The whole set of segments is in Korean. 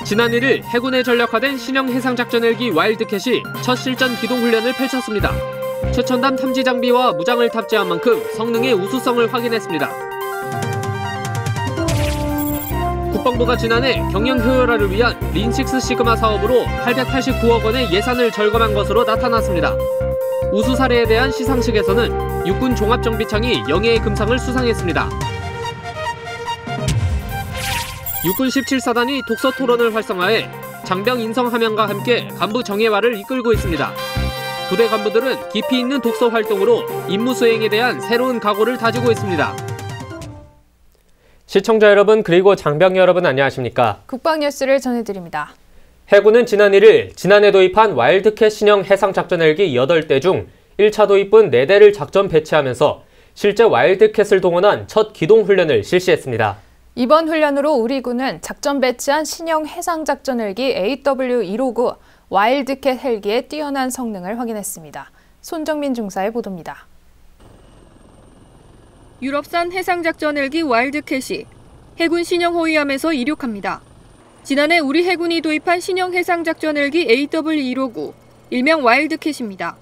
지난 1일 해군에 전력화된 신형 해상작전 헬기 와일드캣이 첫 실전 기동훈련을 펼쳤습니다. 최첨단 탐지 장비와 무장을 탑재한 만큼 성능의 우수성을 확인했습니다. 국방부가 지난해 경영 효율화를 위한 린6 시그마 사업으로 889억 원의 예산을 절감한 것으로 나타났습니다. 우수 사례에 대한 시상식에서는 육군 종합정비창이 영예의 금상을 수상했습니다. 육군 17사단이 독서 토론을 활성화해 장병 인성 함양과 함께 간부 정예화를 이끌고 있습니다. 부대 간부들은 깊이 있는 독서 활동으로 임무 수행에 대한 새로운 각오를 다지고 있습니다. 시청자 여러분 그리고 장병 여러분 안녕하십니까? 국방뉴스를 전해드립니다. 해군은 지난 1일 지난해 도입한 와일드캣 신형 해상작전 헬기 8대 중 1차 도입분 4대를 작전 배치하면서 실제 와일드캣을 동원한 첫 기동훈련을 실시했습니다. 이번 훈련으로 우리 군은 작전 배치한 신형 해상작전 헬기 AW159 와일드캣 헬기의 뛰어난 성능을 확인했습니다. 손정민 중사의 보도입니다. 유럽산 해상작전 헬기 와일드캣이 해군 신형 호위함에서 이륙합니다. 지난해 우리 해군이 도입한 신형 해상작전 헬기 AW159, 일명 와일드캣입니다.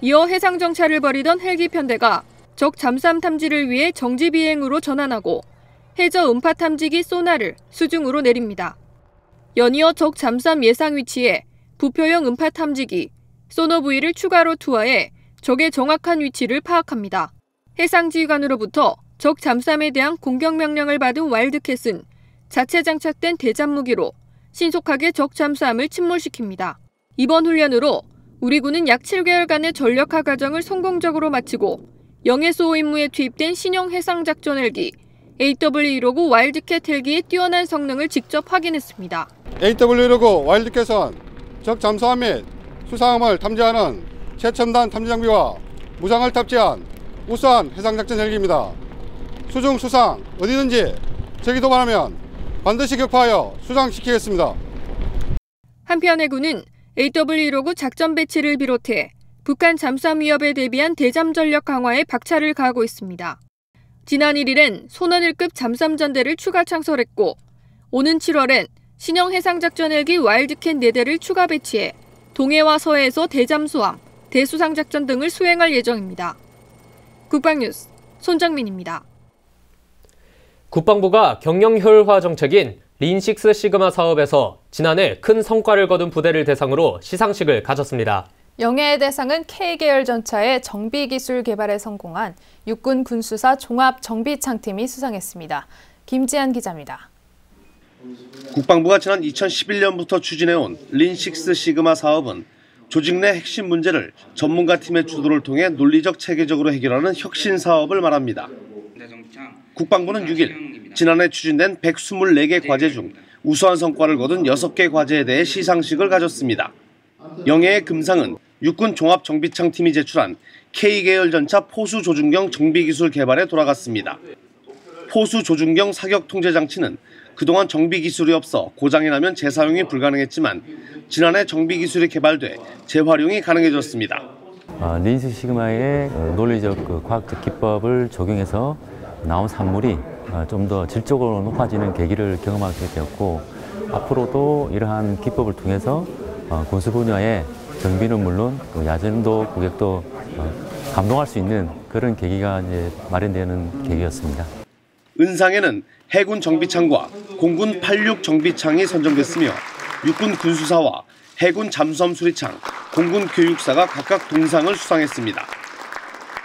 이어 해상 정찰을 벌이던 헬기 편대가 적 잠수함 탐지를 위해 정지 비행으로 전환하고 해저 음파 탐지기 소나를 수중으로 내립니다. 연이어 적 잠수함 예상 위치에 부표형 음파 탐지기, 소노브이를 추가로 투하해 적의 정확한 위치를 파악합니다. 해상지휘관으로부터 적 잠수함에 대한 공격 명령을 받은 와일드캣은 자체 장착된 대잠 무기로 신속하게 적 잠수함을 침몰시킵니다. 이번 훈련으로 우리 군은 약 7개월간의 전력화 과정을 성공적으로 마치고 영해수호 임무에 투입된 신형 해상작전 헬기 AW159 와일드캣 헬기의 뛰어난 성능을 직접 확인했습니다. AW159 와일드캣은 적 잠수함 및 수상함을 탐지하는 최첨단 탐지 장비와 무장을 탑재한 우수한 해상작전 헬기입니다. 수중 수상 어디든지 적이 도발하면 반드시 격파하여 수상시키겠습니다. 한편 해군은 AW159 작전 배치를 비롯해 북한 잠수함 위협에 대비한 대잠 전력 강화에 박차를 가하고 있습니다. 지난 1일엔 손하늘급 잠수함 전대를 추가 창설했고 오는 7월엔 신형 해상작전 헬기 와일드캣 4대를 추가 배치해 동해와 서해에서 대잠수함, 대수상작전 등을 수행할 예정입니다. 국방뉴스 손정민입니다. 국방부가 경영 효율화 정책인 린6 시그마 사업에서 지난해 큰 성과를 거둔 부대를 대상으로 시상식을 가졌습니다. 영예의 대상은 K계열 전차의 정비기술 개발에 성공한 육군 군수사 종합정비창팀이 수상했습니다. 김지한 기자입니다. 국방부가 지난 2011년부터 추진해온 린6 시그마 사업은 조직 내 핵심 문제를 전문가팀의 주도를 통해 논리적 체계적으로 해결하는 혁신 사업을 말합니다. 국방부는 6일 지난해 추진된 124개 과제 중 우수한 성과를 거둔 6개 과제에 대해 시상식을 가졌습니다. 영예의 금상은 육군 종합정비창팀이 제출한 K계열 전차 포수 조준경 정비기술 개발에 돌아갔습니다. 포수 조준경 사격 통제 장치는 그동안 정비기술이 없어 고장이 나면 재사용이 불가능했지만 지난해 정비기술이 개발돼 재활용이 가능해졌습니다. 린6 시그마의 논리적 과학적 기법을 적용해서 나온 산물이 좀 더 질적으로 높아지는 계기를 경험하게 되었고 앞으로도 이러한 기법을 통해서 군수 분야의 정비는 물론 야전도 고객도 감동할 수 있는 그런 계기가 이제 마련되는 계기였습니다. 은상에는 해군 정비창과 공군 86 정비창이 선정됐으며 육군 군수사와 해군 잠수함 수리창, 공군 교육사가 각각 동상을 수상했습니다.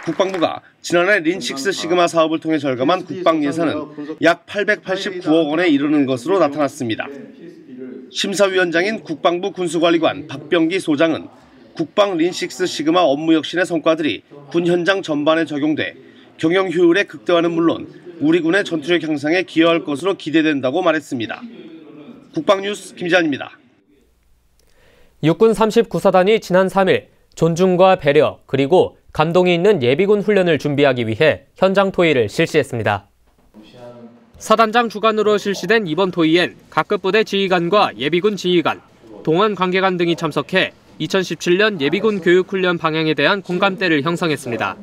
국방부가 지난해 린6 시그마 사업을 통해 절감한 국방 예산은 약 889억 원에 이르는 것으로 나타났습니다. 심사위원장인 국방부 군수관리관 박병기 소장은 국방 린6 시그마 업무 혁신의 성과들이 군 현장 전반에 적용돼 경영 효율의 극대화는 물론 우리 군의 전투력 향상에 기여할 것으로 기대된다고 말했습니다. 국방뉴스 김지한입니다. 육군 39사단이 지난 3일 존중과 배려 그리고 감동이 있는 예비군 훈련을 준비하기 위해 현장 토의를 실시했습니다. 사단장 주관으로 실시된 이번 토의엔 각급 부대 지휘관과 예비군 지휘관, 동안 관계관 등이 참석해 2017년 예비군 교육훈련 방향에 대한 공감대를 형성했습니다.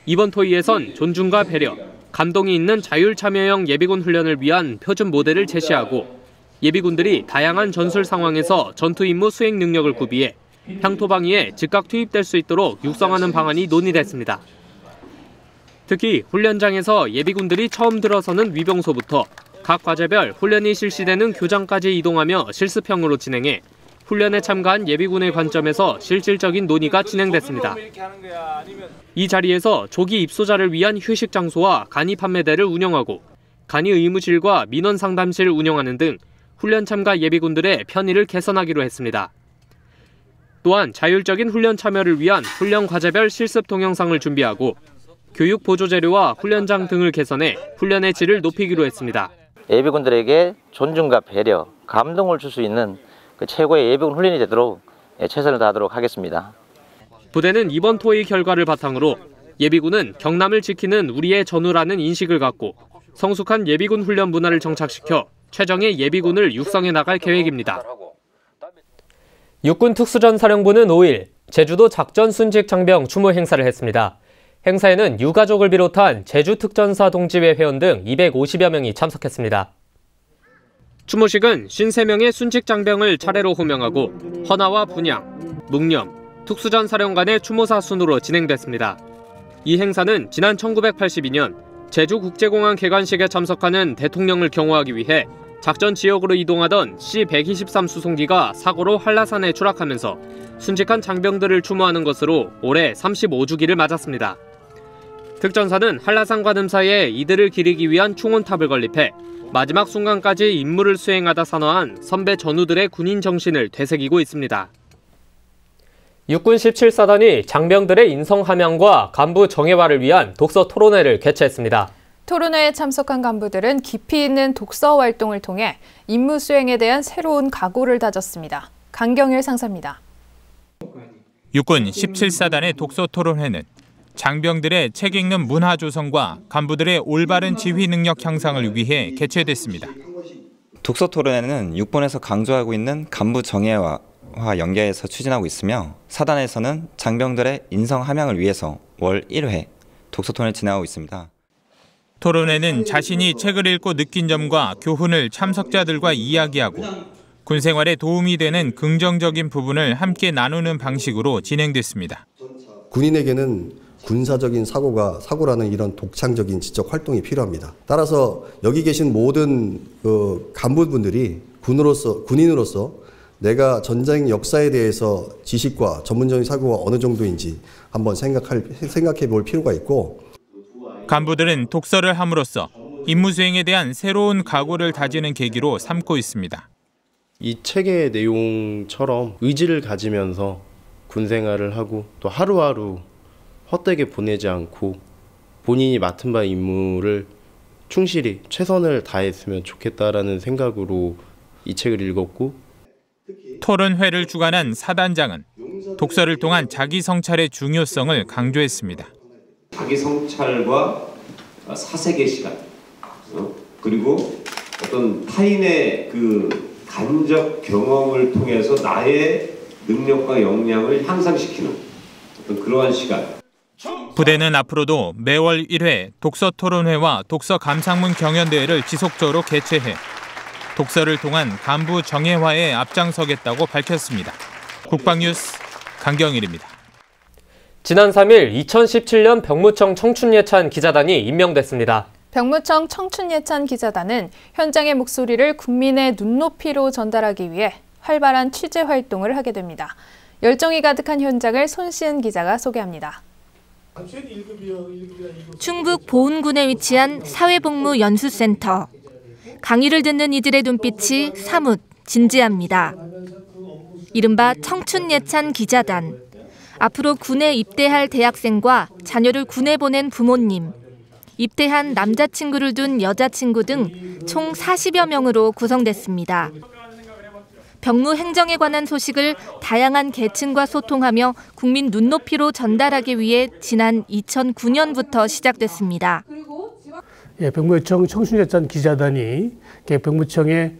이번 토의에선 존중과 배려, 감동이 있는 자율참여형 예비군 훈련을 위한 표준 모델을 제시하고 예비군들이 다양한 전술 상황에서 전투 임무 수행 능력을 구비해 향토방위에 즉각 투입될 수 있도록 육성하는 방안이 논의됐습니다. 특히 훈련장에서 예비군들이 처음 들어서는 위병소부터 각 과제별 훈련이 실시되는 교장까지 이동하며 실습형으로 진행해 훈련에 참가한 예비군의 관점에서 실질적인 논의가 진행됐습니다. 이 자리에서 조기 입소자를 위한 휴식 장소와 간이 판매대를 운영하고 간이 의무실과 민원 상담실을 운영하는 등 훈련 참가 예비군들의 편의를 개선하기로 했습니다. 또한 자율적인 훈련 참여를 위한 훈련 과제별 실습 동영상을 준비하고 교육 보조 재료와 훈련장 등을 개선해 훈련의 질을 높이기로 했습니다. 예비군들에게 존중과 배려, 감동을 줄 수 있는 그 최고의 예비군 훈련이 되도록 최선을 다하도록 하겠습니다. 부대는 이번 토의 결과를 바탕으로 예비군은 경남을 지키는 우리의 전우라는 인식을 갖고 성숙한 예비군 훈련 문화를 정착시켜 최정의 예비군을 육성해 나갈 계획입니다. 육군 특수전사령부는 5일 제주도 작전 순직 장병 추모 행사를 했습니다. 행사에는 유가족을 비롯한 제주특전사 동지회 회원 등 250여 명이 참석했습니다. 추모식은 53명의 순직 장병을 차례로 호명하고 헌화와 분양, 묵념, 특수전 사령관의 추모사 순으로 진행됐습니다. 이 행사는 지난 1982년 제주국제공항 개관식에 참석하는 대통령을 경호하기 위해 작전 지역으로 이동하던 C-123 수송기가 사고로 한라산에 추락하면서 순직한 장병들을 추모하는 것으로 올해 35주기를 맞았습니다. 특전사는 한라산 관음 사이에 이들을 기리기 위한 충원탑을 건립해 마지막 순간까지 임무를 수행하다 산화한 선배 전우들의 군인 정신을 되새기고 있습니다. 육군 17사단이 장병들의 인성함양과 간부 정예화를 위한 독서 토론회를 개최했습니다. 토론회에 참석한 간부들은 깊이 있는 독서 활동을 통해 임무 수행에 대한 새로운 각오를 다졌습니다. 강경일 상사입니다. 육군 17사단의 독서 토론회는 장병들의 책 읽는 문화 조성과 간부들의 올바른 지휘 능력 향상을 위해 개최됐습니다. 독서 토론회는 육군에서 강조하고 있는 간부 정예화 연계해서 추진하고 있으며 사단에서는 장병들의 인성 함양을 위해서 월 1회 독서 토론을 진행하고 있습니다. 토론회는 자신이 책을 읽고 느낀 점과 교훈을 참석자들과 이야기하고 군 생활에 도움이 되는 긍정적인 부분을 함께 나누는 방식으로 진행됐습니다. 군인에게는 군사적인 사고라는 이런 독창적인 지적 활동이 필요합니다. 따라서 여기 계신 모든 간부분들이 군인으로서 내가 전쟁 역사에 대해서 지식과 전문적인 사고가 어느 정도인지 한번 생각해 볼 필요가 있고, 간부들은 독서를 함으로써 임무 수행에 대한 새로운 각오를 다지는 계기로 삼고 있습니다. 이 책의 내용처럼 의지를 가지면서 군 생활을 하고 또 하루하루 헛되게 보내지 않고 본인이 맡은 바 임무를 충실히 최선을 다했으면 좋겠다라는 생각으로 이 책을 읽었고, 토론회를 주관한 사단장은 독서를 통한 자기 성찰의 중요성을 강조했습니다. 자기 성찰과 사색의 시간, 그리고 어떤 타인의 그 간접 경험을 통해서 나의 능력과 역량을 향상시키는 어떤 그러한 시간. 부대는 앞으로도 매월 1회 독서 토론회와 독서 감상문 경연대회를 지속적으로 개최해 독서를 통한 간부 정예화에 앞장서겠다고 밝혔습니다. 국방뉴스 강경일입니다. 지난 3일 2017년 병무청 청춘예찬 기자단이 임명됐습니다. 병무청 청춘예찬 기자단은 현장의 목소리를 국민의 눈높이로 전달하기 위해 활발한 취재 활동을 하게 됩니다. 열정이 가득한 현장을 손시은 기자가 소개합니다. 충북 보은군에 위치한 사회복무연수센터. 강의를 듣는 이들의 눈빛이 사뭇 진지합니다. 이른바 청춘예찬 기자단. 앞으로 군에 입대할 대학생과 자녀를 군에 보낸 부모님, 입대한 남자친구를 둔 여자친구 등 총 40여 명으로 구성됐습니다. 병무 행정에 관한 소식을 다양한 계층과 소통하며 국민 눈높이로 전달하기 위해 지난 2009년부터 시작됐습니다. 병무청 청춘예찬 기자단이 병무청의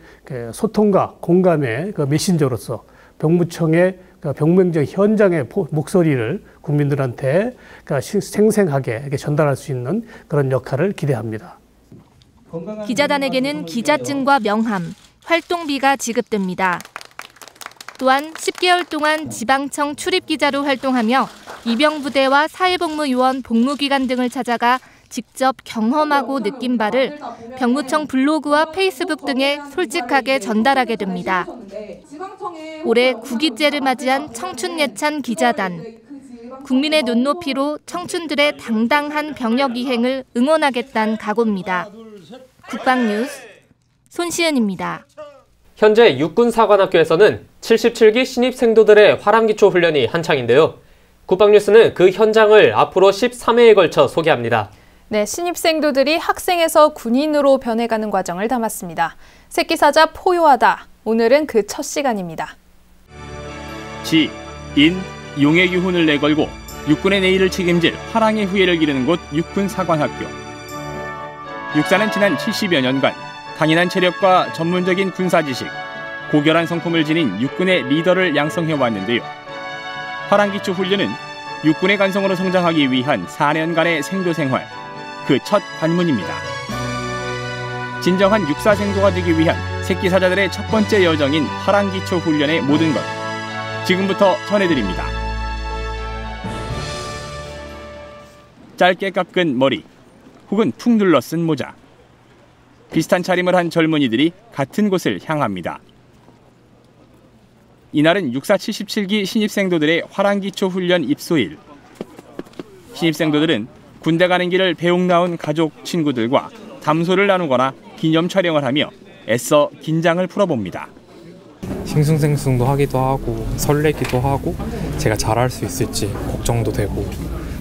소통과 공감의 메신저로서 병무청의 병무행정 현장의 목소리를 국민들한테 생생하게 전달할 수 있는 그런 역할을 기대합니다. 기자단에게는 기자증과 명함, 활동비가 지급됩니다. 또한 10개월 동안 지방청 출입기자로 활동하며 이병부대와 사회복무요원 복무기관 등을 찾아가 직접 경험하고 느낀 바를 병무청 블로그와 페이스북 등에 솔직하게 전달하게 됩니다. 올해 9기째를 맞이한 청춘예찬 기자단. 국민의 눈높이로 청춘들의 당당한 병역 이행을 응원하겠다는 각오입니다. 국방뉴스 손시은입니다. 현재 육군사관학교에서는 77기 신입생도들의 화랑기초 훈련이 한창인데요. 국방뉴스는 그 현장을 앞으로 13회에 걸쳐 소개합니다. 네, 신입생도들이 학생에서 군인으로 변해가는 과정을 담았습니다. 새끼사자 포효하다. 오늘은 그 첫 시간입니다. 지, 인, 용의 유훈을 내걸고 육군의 내일을 책임질 화랑의 후예를 기르는 곳 육군사관학교. 육사는 지난 70여 년간 강인한 체력과 전문적인 군사지식, 고결한 성품을 지닌 육군의 리더를 양성해왔는데요. 화랑기초 훈련은 육군의 간성으로 성장하기 위한 4년간의 생도생활, 그 첫 관문입니다. 진정한 육사생도가 되기 위한 새끼사자들의 첫 번째 여정인 화랑기초 훈련의 모든 것, 지금부터 전해드립니다. 짧게 깎은 머리, 혹은 푹 눌러 쓴 모자. 비슷한 차림을 한 젊은이들이 같은 곳을 향합니다. 이날은 육사 77기 신입생도들의 화랑기초 훈련 입소일. 신입생도들은 군대 가는 길을 배웅 나온 가족, 친구들과 담소를 나누거나 기념 촬영을 하며 애써 긴장을 풀어봅니다. 싱숭생숭도 하기도 하고 설레기도 하고 제가 잘할 수 있을지 걱정도 되고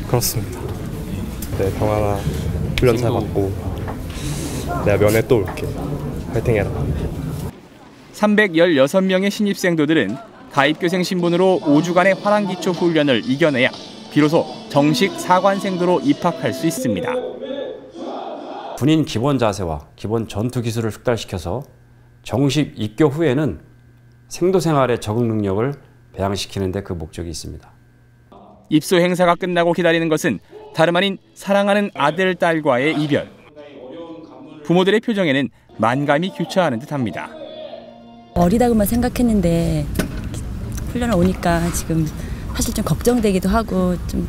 그렇습니다. 네, 병아나 훈련 잘 받고 내가 면회 또 올게. 파이팅해라. 316명의 신입생도들은 가입교생 신분으로 5주간의 화랑기초 훈련을 이겨내야 비로소 정식 사관생도로 입학할 수 있습니다. 군인 기본 자세와 기본 전투 기술을 숙달시켜서 정식 입교 후에는 생도 생활의 적응 능력을 배양시키는 데 그 목적이 있습니다. 입소 행사가 끝나고 기다리는 것은 다름 아닌 사랑하는 아들, 딸과의 이별. 부모들의 표정에는 만감이 교차하는 듯합니다. 어리다고만 생각했는데 훈련을 오니까 지금 사실 좀 걱정되기도 하고 좀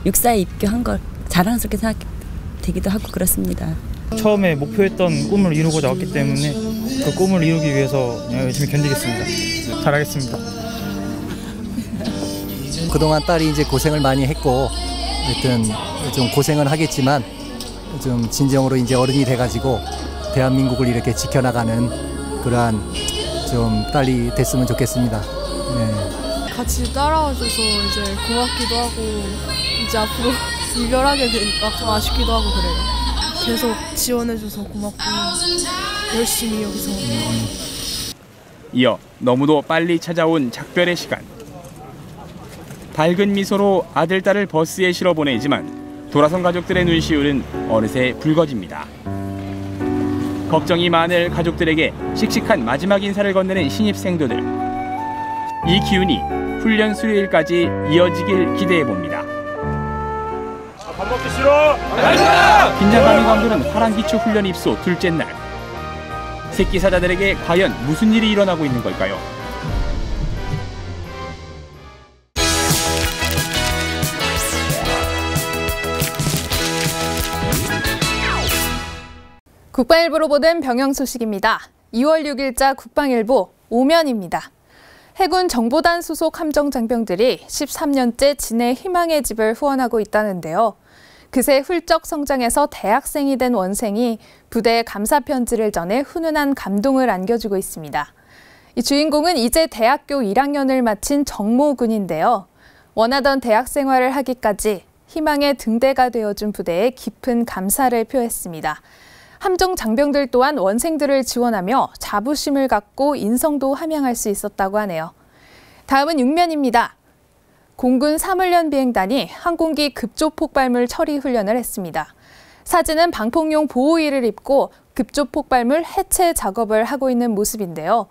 육사에 입교한 걸 자랑스럽게 생각되기도 하고 그렇습니다. 처음에 목표했던 꿈을 이루고자 왔기 때문에 그 꿈을 이루기 위해서 열심히 견디겠습니다. 잘하겠습니다. 그동안 딸이 이제 고생을 많이 했고 하여튼 좀 고생은 하겠지만 좀 진정으로 이제 어른이 돼가지고 대한민국을 이렇게 지켜나가는 그러한 좀 딸이 됐으면 좋겠습니다. 네. 같이 따라와줘서 이제 고맙기도 하고 이제 앞으로 이별하게 되니까 좀 아쉽기도 하고 그래요. 계속 지원해줘서 고맙고 열심히 여기서. 이어 너무도 빨리 찾아온 작별의 시간. 밝은 미소로 아들, 딸을 버스에 실어 보내지만 돌아선 가족들의 눈시울은 어느새 붉어집니다. 걱정이 많을 가족들에게 씩씩한 마지막 인사를 건네는 신입생도들. 이 기운이 훈련 수요일까지 이어지길 기대해봅니다. 밥 먹기 싫어! 긴장감이 감도는 화랑기초 훈련 입소 둘째 날. 새끼사자들에게 과연 무슨 일이 일어나고 있는 걸까요? 국방일보로 보는 병영 소식입니다. 2월 6일자 국방일보 오면입니다. 해군 정보단 소속 함정 장병들이 13년째 진해 희망의 집을 후원하고 있다는데요. 그새 훌쩍 성장해서 대학생이 된 원생이 부대에 감사 편지를 전해 훈훈한 감동을 안겨주고 있습니다. 이 주인공은 이제 대학교 1학년을 마친 정모군인데요. 원하던 대학 생활을 하기까지 희망의 등대가 되어준 부대에 깊은 감사를 표했습니다. 함정 장병들 또한 원생들을 지원하며 자부심을 갖고 인성도 함양할 수 있었다고 하네요. 다음은 육면입니다. 공군 사물련 비행단이 항공기 급조 폭발물 처리 훈련을 했습니다. 사진은 방폭용 보호의를 입고 급조 폭발물 해체 작업을 하고 있는 모습인데요.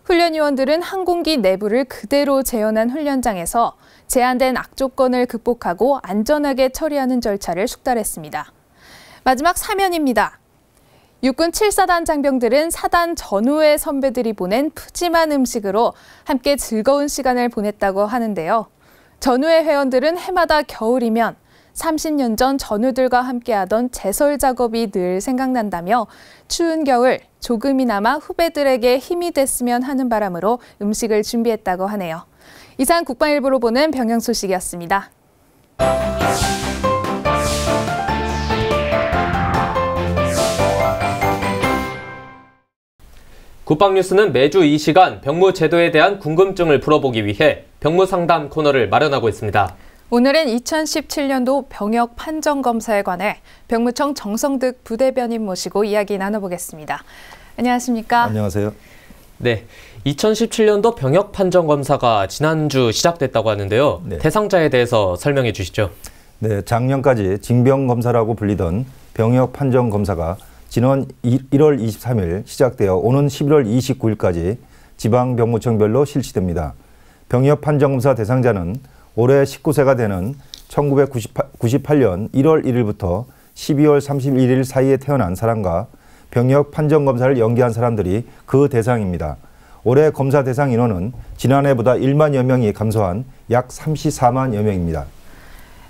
훈련위원들은 항공기 내부를 그대로 재현한 훈련장에서 제한된 악조건을 극복하고 안전하게 처리하는 절차를 숙달했습니다. 마지막 사면입니다. 육군 7사단 장병들은 사단 전후의 선배들이 보낸 푸짐한 음식으로 함께 즐거운 시간을 보냈다고 하는데요. 전후의 회원들은 해마다 겨울이면 30년 전 전우들과 함께하던 제설 작업이 늘 생각난다며 추운 겨울 조금이나마 후배들에게 힘이 됐으면 하는 바람으로 음식을 준비했다고 하네요. 이상 국방일보로 보는 병영 소식이었습니다. 국방뉴스는 매주 이 시간 병무 제도에 대한 궁금증을 풀어보기 위해 병무 상담 코너를 마련하고 있습니다. 오늘은 2017년도 병역 판정 검사에 관해 병무청 정성득 부대변인 모시고 이야기 나눠보겠습니다. 안녕하십니까? 안녕하세요. 네, 2017년도 병역 판정 검사가 지난주 시작됐다고 하는데요. 네. 대상자에 대해서 설명해 주시죠. 네, 작년까지 징병 검사라고 불리던 병역 판정 검사가 지난 1월 23일 시작되어 오는 11월 29일까지 지방 병무청별로 실시됩니다. 병역 판정 검사 대상자는 올해 19세가 되는 1998년 1월 1일부터 12월 31일 사이에 태어난 사람과 병역 판정 검사를 연기한 사람들이 그 대상입니다. 올해 검사 대상 인원은 지난해보다 1만여 명이 감소한 약 34만여 명입니다.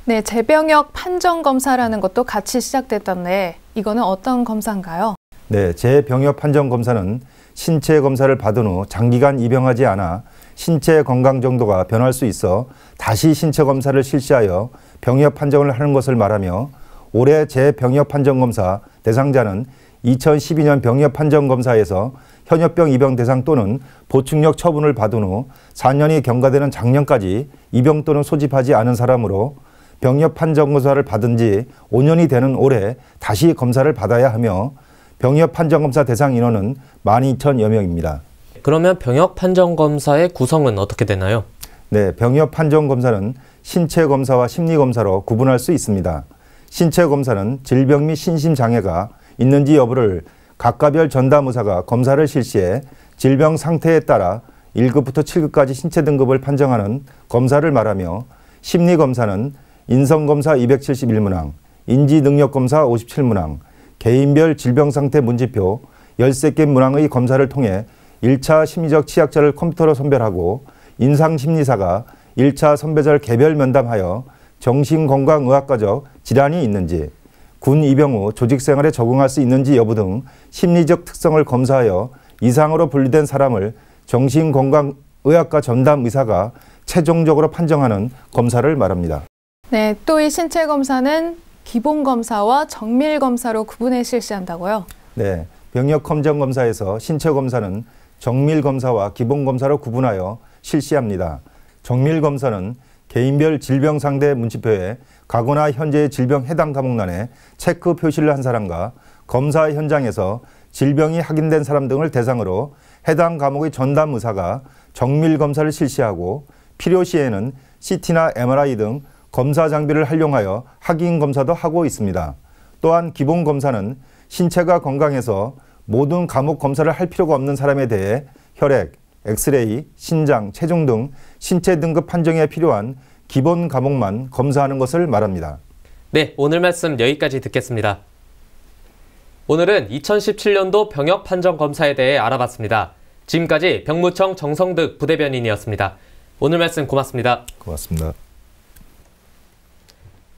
네, 재병역 판정 검사라는 것도 같이 시작됐던데 이거는 어떤 검사인가요? 네, 재병역 판정 검사는 신체 검사를 받은 후 장기간 입영하지 않아 신체 건강 정도가 변할 수 있어 다시 신체 검사를 실시하여 병역 판정을 하는 것을 말하며 올해 재병역 판정 검사 대상자는 2012년 병역 판정 검사에서 현역병 입영 대상 또는 보충력 처분을 받은 후 4년이 경과되는 작년까지 입영 또는 소집하지 않은 사람으로 병역 판정 검사를 받은 지 5년이 되는 올해 다시 검사를 받아야 하며 병역 판정 검사 대상 인원은 12,000여 명입니다. 그러면 병역 판정 검사의 구성은 어떻게 되나요? 네, 병역 판정 검사는 신체 검사와 심리 검사로 구분할 수 있습니다. 신체 검사는 질병 및 신심 장애가 있는지 여부를 각과별 전담 의사가 검사를 실시해 질병 상태에 따라 1급부터 7급까지 신체 등급을 판정하는 검사를 말하며 심리 검사는 인성검사 271문항, 인지능력검사 57문항, 개인별 질병상태 문제표 13개 문항의 검사를 통해 1차 심리적 취약자를 컴퓨터로 선별하고 임상심리사가 1차 선배자를 개별 면담하여 정신건강의학과적 질환이 있는지, 군 입영 후 조직생활에 적응할 수 있는지 여부 등 심리적 특성을 검사하여 이상으로 분류된 사람을 정신건강의학과 전담의사가 최종적으로 판정하는 검사를 말합니다. 네, 또 이 신체 검사는 기본 검사와 정밀 검사로 구분해 실시한다고요? 네, 병역 검정 검사에서 신체 검사는 정밀 검사와 기본 검사로 구분하여 실시합니다. 정밀 검사는 개인별 질병 상대 문치표에 과거나 현재의 질병 해당 과목란에 체크 표시를 한 사람과 검사 현장에서 질병이 확인된 사람 등을 대상으로 해당 과목의 전담 의사가 정밀 검사를 실시하고 필요시에는 CT나 MRI 등 검사 장비를 활용하여 확인 검사도 하고 있습니다. 또한 기본 검사는 신체가 건강해서 모든 과목 검사를 할 필요가 없는 사람에 대해 혈액, 엑스레이, 신장, 체중 등 신체 등급 판정에 필요한 기본 과목만 검사하는 것을 말합니다. 네, 오늘 말씀 여기까지 듣겠습니다. 오늘은 2017년도 병역 판정 검사에 대해 알아봤습니다. 지금까지 병무청 정성득 부대변인이었습니다. 오늘 말씀 고맙습니다. 고맙습니다.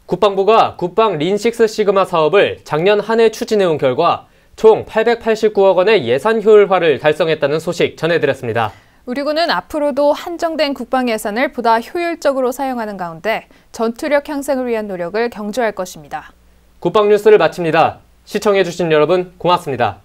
국방부가 국방 린6 시그마 사업을 작년 한 해 추진해온 결과 총 889억 원의 예산 효율화를 달성했다는 소식 전해드렸습니다. 우리 군은 앞으로도 한정된 국방 예산을 보다 효율적으로 사용하는 가운데 전투력 향상을 위한 노력을 경주할 것입니다. 국방 뉴스를 마칩니다. 시청해주신 여러분 고맙습니다.